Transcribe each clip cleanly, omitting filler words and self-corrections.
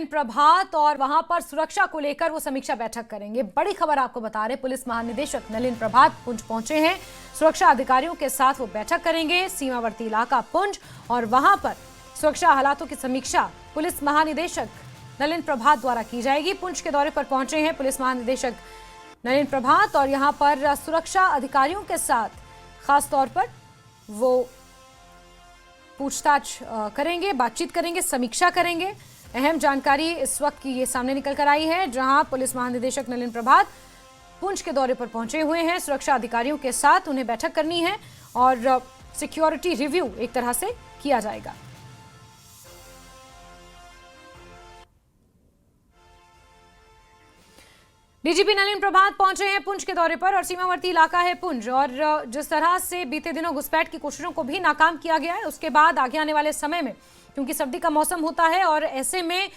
नलिन प्रभात और वहां पर सुरक्षा को लेकर वो समीक्षा बैठक करेंगे। बड़ी खबर आपको बता रहे, पुलिस महानिदेशक नलिन प्रभात पुंछ पहुंचे हैं। सुरक्षा अधिकारियों के साथ वो बैठक करेंगे सीमावर्ती इलाका पुंछ, और वहां पर सुरक्षा हालातों की समीक्षा पुलिस महानिदेशक नलिन प्रभात द्वारा की जाएगी। पुंछ के दौरे पर पहुंचे हैं पुलिस महानिदेशक नलिन प्रभात और यहां पर सुरक्षा अधिकारियों के साथ खासतौर पर वो पूछताछ करेंगे, बातचीत करेंगे, समीक्षा करेंगे। अहम जानकारी इस वक्त की ये सामने निकल कर आई है, जहां पुलिस महानिदेशक नलिन प्रभात पुंछ के दौरे पर पहुंचे हुए हैं। सुरक्षा अधिकारियों के साथ उन्हें बैठक करनी है और सिक्योरिटी रिव्यू एक तरह से किया जाएगा। डीजीपी नलिन प्रभात पहुंचे हैं पुंछ के दौरे पर और सीमावर्ती इलाका है पुंछ, और जिस तरह से बीते दिनों घुसपैठ की कोशिशों को भी नाकाम किया गया है, उसके बाद आगे आने वाले समय में क्योंकि सर्दी का मौसम होता है और ऐसे में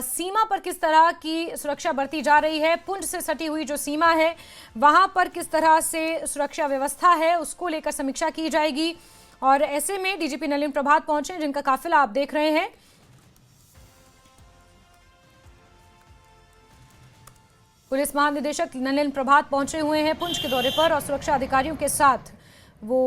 सीमा पर किस तरह की सुरक्षा बरती जा रही है, पुंछ से सटी हुई जो सीमा है वहां पर किस तरह से सुरक्षा व्यवस्था है, उसको लेकर समीक्षा की जाएगी। और ऐसे में डीजीपी नलिन प्रभात पहुंचे, जिनका काफिला आप देख रहे हैं। पुलिस महानिदेशक नलिन प्रभात पहुंचे हुए हैं पुंछ के दौरे पर और सुरक्षा अधिकारियों के साथ वो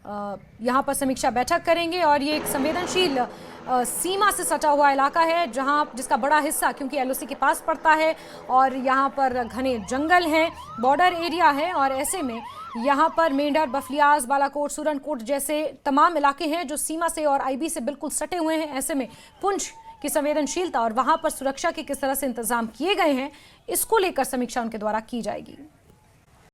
यहां पर समीक्षा बैठक करेंगे। और ये एक संवेदनशील सीमा से सटा हुआ इलाका है, जहां जिसका बड़ा हिस्सा क्योंकि एलओसी के पास पड़ता है और यहां पर घने जंगल हैं, बॉर्डर एरिया है, और ऐसे में यहां पर मेंढर, बफलियाज, बालाकोट, सुरनकोट जैसे तमाम इलाके हैं जो सीमा से और आईबी से बिल्कुल सटे हुए हैं। ऐसे में पुंछ की संवेदनशीलता और वहां पर सुरक्षा के किस तरह से इंतजाम किए गए हैं, इसको लेकर समीक्षा उनके द्वारा की जाएगी।